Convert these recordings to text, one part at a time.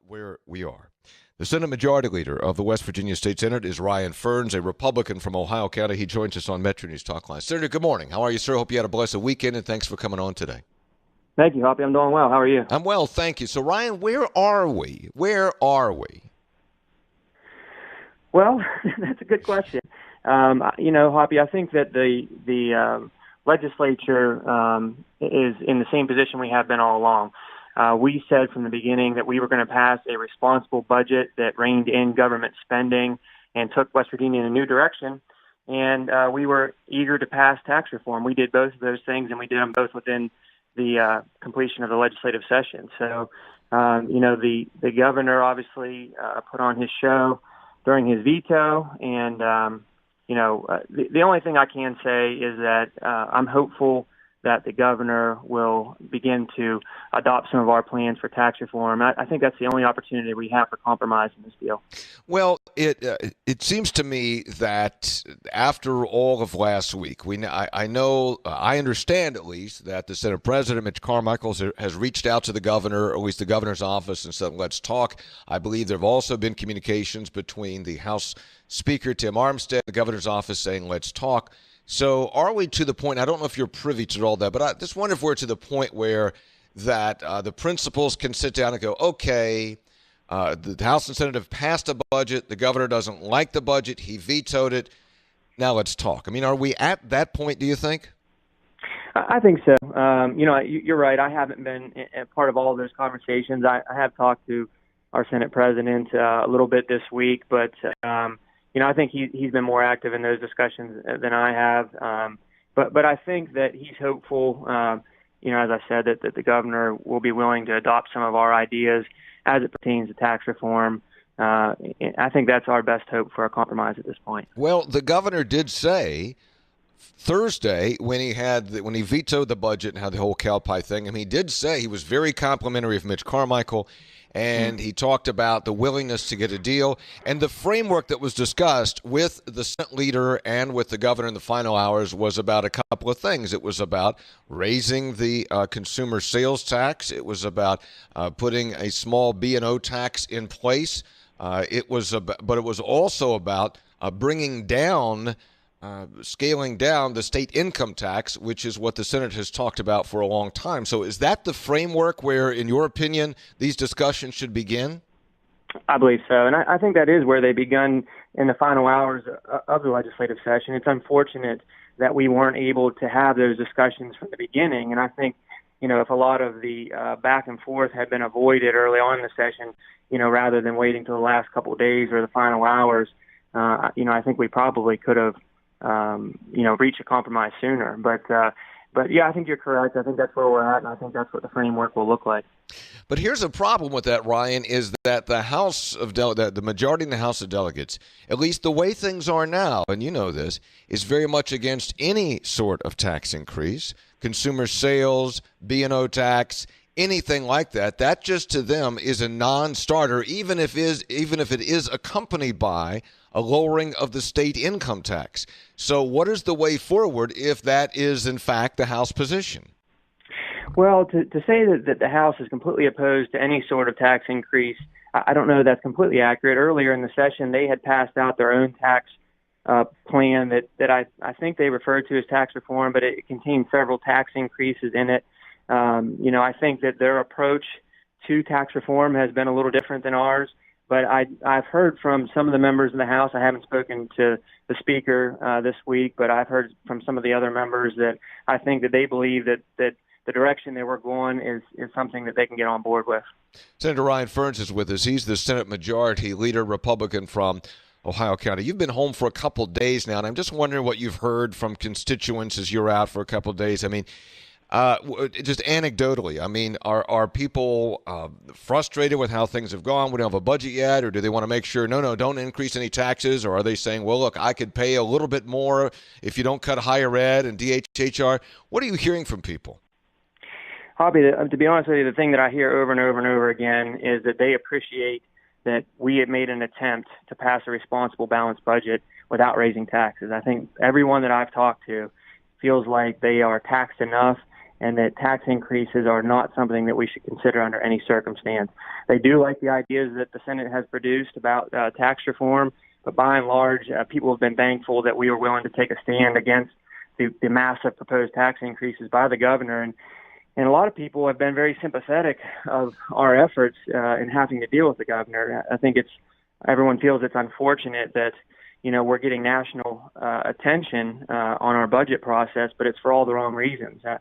where we are. The Senate Majority Leader of the West Virginia State Senate is Ryan Ferns, a Republican from Ohio County. He joins us on Metro News Talk Line. Senator, good morning. How are you, sir? Hope you had a blessed weekend, and thanks for coming on today. Thank you, Hoppy. I'm doing well. How are you? I'm well, thank you. So, Ryan, where are we? Where are we? Well, that's a good question. Hoppy, I think that the legislature is in the same position we have been all along. We said from the beginning that we were going to pass a responsible budget that reined in government spending and took West Virginia in a new direction. And we were eager to pass tax reform. We did both of those things, and we did them both within the completion of the legislative session. So, the governor obviously put on his show during his veto. And, the only thing I can say is that I'm hopeful that the governor will begin to adopt some of our plans for tax reform. I think that's the only opportunity we have for compromise in this deal. Well, it seems to me that after all of last week, I understand at least that the Senate President, Mitch Carmichael, has reached out to the governor, or at least the governor's office, and said, let's talk. I believe there have also been communications between the House Speaker, Tim Armstead, the governor's office saying, let's talk. So are we to the point, I don't know if you're privy to all that, but I just wonder if we're to the point where that the principals can sit down and go, okay, the House and Senate have passed a budget. The governor doesn't like the budget. He vetoed it. Now let's talk. I mean, are we at that point, do you think? I think so. You're right. I haven't been a part of all of those conversations. I have talked to our Senate president a little bit this week, but I think he's been more active in those discussions than I have. But I think that he's hopeful, as I said, that the governor will be willing to adopt some of our ideas as it pertains to tax reform. I think that's our best hope for a compromise at this point. Well, the governor did say Thursday when he vetoed the budget and had the whole cow pie thing, he did say he was very complimentary of Mitch Carmichael. And he talked about the willingness to get a deal and the framework that was discussed with the Senate leader and with the governor in the final hours was about a couple of things. It was about raising the consumer sales tax. It was about putting a small B&O tax in place. But it was also about scaling down the state income tax, which is what the Senate has talked about for a long time. So is that the framework where, in your opinion, these discussions should begin? I believe so. And I think that is where they begun in the final hours of the legislative session. It's unfortunate that we weren't able to have those discussions from the beginning. And I think, if a lot of the back and forth had been avoided early on in the session, rather than waiting till the last couple of days or the final hours, I think we probably could have reach a compromise sooner. But yeah, I think you're correct. I think that's where we're at, and I think that's what the framework will look like. But here's a problem with that, Ryan, is that the majority in the House of Delegates, at least the way things are now, and you know this, is very much against any sort of tax increase, consumer sales, B&O tax, anything like that. That just to them is a non-starter, even if it is accompanied by a lowering of the state income tax. So what is the way forward if that is, in fact, the House position? Well, to say that the House is completely opposed to any sort of tax increase, I don't know that's completely accurate. Earlier in the session, they had passed out their own tax plan that I think they referred to as tax reform, but it contained several tax increases in it. I think that their approach to tax reform has been a little different than ours. But I've heard from some of the members of the House. I haven't spoken to the Speaker this week, but I've heard from some of the other members that I think that they believe that the direction that we're going is something that they can get on board with. Senator Ryan Ferns is with us. He's the Senate Majority Leader, Republican from Ohio County. You've been home for a couple of days now, and I'm just wondering what you've heard from constituents as you're out for a couple of days. I mean, just anecdotally, are people frustrated with how things have gone? We don't have a budget yet, or do they want to make sure, no, don't increase any taxes? Or are they saying, well, look, I could pay a little bit more if you don't cut higher ed and DHHR? What are you hearing from people? Hoppy, to be honest with you, the thing that I hear over and over and over again is that they appreciate that we have made an attempt to pass a responsible, balanced budget without raising taxes. I think everyone that I've talked to feels like they are taxed enough and that tax increases are not something that we should consider under any circumstance. They do like the ideas that the Senate has produced about tax reform, but by and large, people have been thankful that we were willing to take a stand against the massive proposed tax increases by the governor. And a lot of people have been very sympathetic of our efforts in having to deal with the governor. I think everyone feels it's unfortunate that, we're getting national attention on our budget process, but it's for all the wrong reasons. I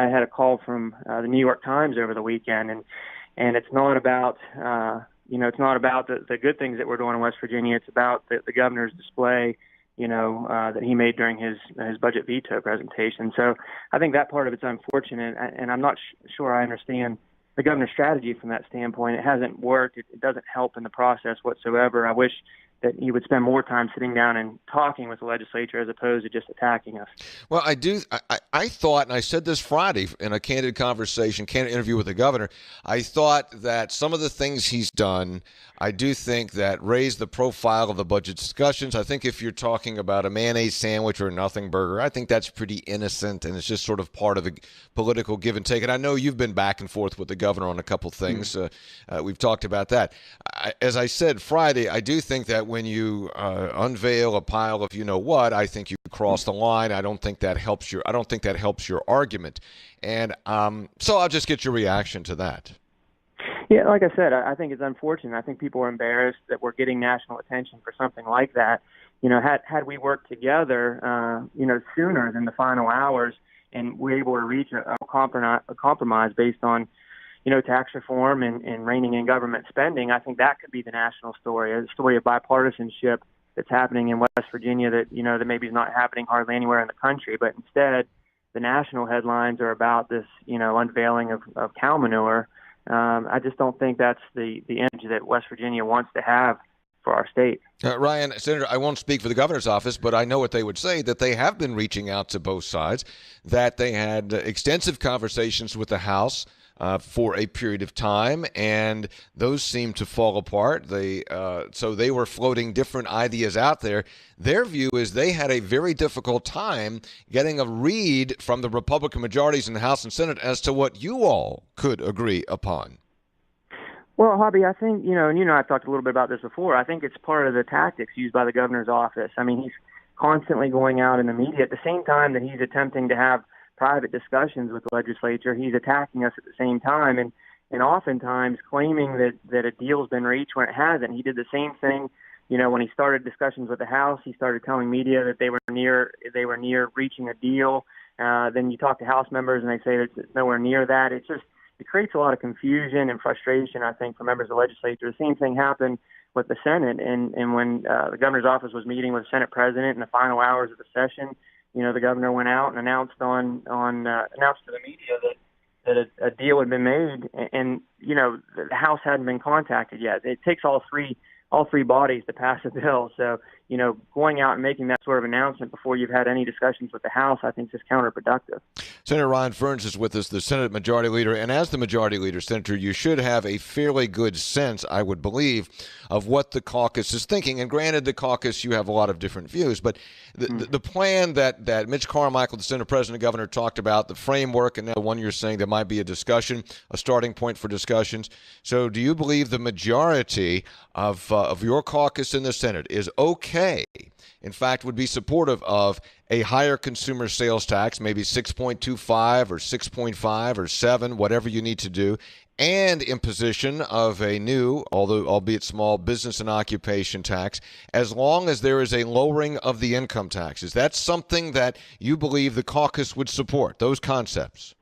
had a call from the New York Times over the weekend, and it's not about, it's not about the good things that we're doing in West Virginia. It's about the governor's display, that he made during his budget veto presentation. So I think that part of it's unfortunate, and I'm not sure I understand the governor's strategy from that standpoint. It hasn't worked. It doesn't help in the process whatsoever. I wish that he would spend more time sitting down and talking with the legislature as opposed to just attacking us. Well, I thought, and I said this Friday in a candid interview with the governor, I thought that some of the things he's done, I do think that raised the profile of the budget discussions. I think if you're talking about a mayonnaise sandwich or a nothing burger, I think that's pretty innocent, and it's just sort of part of the political give and take. And I know you've been back and forth with the governor on a couple things. We've talked about that. As I said Friday, I do think that when you unveil a pile of you-know-what, I think you cross the line. I don't think that helps your argument. And so I'll just get your reaction to that. Yeah, like I said, I think it's unfortunate. I think people are embarrassed that we're getting national attention for something like that. Had we worked together, sooner than the final hours, and we're able to reach a compromise based on, tax reform and reining in government spending, I think that could be the national story, a story of bipartisanship that's happening in West Virginia that, that maybe is not happening hardly anywhere in the country. But instead, the national headlines are about this, unveiling of cow manure. I just don't think that's the image that West Virginia wants to have for our state. Ryan, Senator, I won't speak for the governor's office, but I know what they would say, that they have been reaching out to both sides, that they had extensive conversations with the House for a period of time, and those seemed to fall apart. So they were floating different ideas out there. Their view is they had a very difficult time getting a read from the Republican majorities in the House and Senate as to what you all could agree upon. Well, Hoppy, I think, and I've talked a little bit about this before. I think it's part of the tactics used by the governor's office. I mean, he's constantly going out in the media at the same time that he's attempting to have private discussions with the legislature. He's attacking us at the same time, and oftentimes claiming that a deal's been reached when it hasn't. He did the same thing, when he started discussions with the House. He started telling media that they were near reaching a deal. Then you talk to House members and they say that it's nowhere near that. It creates a lot of confusion and frustration, I think, for members of the legislature. The same thing happened with the Senate, and when the governor's office was meeting with the Senate president in the final hours of the session, the governor went out and announced to the media that a deal had been made, and the House hadn't been contacted yet. It takes all three bodies to pass a bill. So, going out and making that sort of announcement before you've had any discussions with the House, I think is just counterproductive. Senator Ryan Ferns is with us, the Senate Majority Leader. And as the Majority Leader, Senator, you should have a fairly good sense, I would believe, of what the caucus is thinking. And granted, the caucus, you have a lot of different views. But the plan that Mitch Carmichael, the Senate President and Governor, talked about, the framework, and now the one you're saying there might be a starting point for discussions. So do you believe the majority of your caucus in the Senate is okay, in fact, would be supportive of a higher consumer sales tax, maybe 6.25 or 6.5 or 7, whatever you need to do, and imposition of a new, although albeit small, business and occupation tax, as long as there is a lowering of the income tax? Is that something that you believe the caucus would support, those concepts?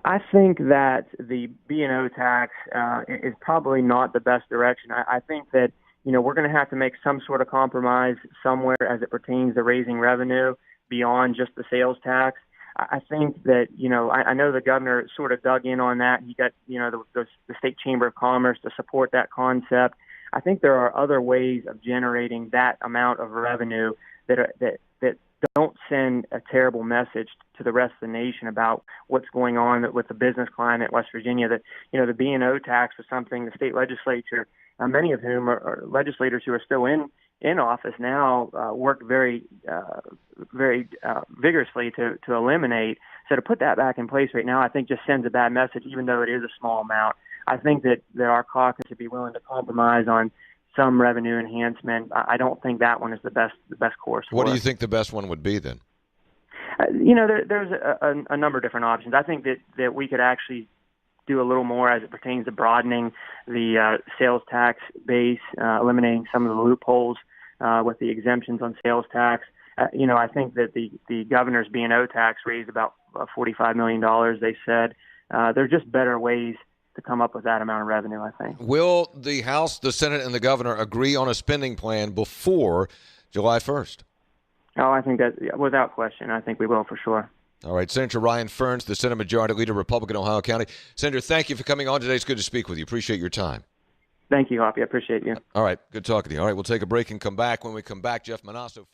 I think that the B&O tax is probably not the best direction. I think that, we're going to have to make some sort of compromise somewhere as it pertains to raising revenue beyond just the sales tax. I think that, I know the governor sort of dug in on that. He got, the State Chamber of Commerce to support that concept. I think there are other ways of generating that amount of revenue that don't send a terrible message to the rest of the nation about what's going on with the business climate in West Virginia. That, the B&O tax was something the state legislature, many of whom are legislators who are still in in office now worked very vigorously to eliminate. So to put that back in place right now, I think just sends a bad message, even though it is a small amount. I think that our caucus would be willing to compromise on some revenue enhancement. I don't think that one is the best course. What do you think the best one would be then? There's a number of different options. I think that we could actually do a little more as it pertains to broadening the sales tax base, eliminating some of the loopholes with the exemptions on sales tax. I think that the governor's B&O tax raised about $45 million, they said. There are just better ways to come up with that amount of revenue, I think. Will the House, the Senate, and the governor agree on a spending plan before July 1st? Oh, I think that, without question, I think we will for sure. All right, Senator Ryan Ferns, the Senate Majority Leader, Republican, Ohio County. Senator, thank you for coming on today. It's good to speak with you. Appreciate your time. Thank you, Hoppy. I appreciate you. All right, good talking to you. All right, we'll take a break and come back. When we come back, Jeff Manasso.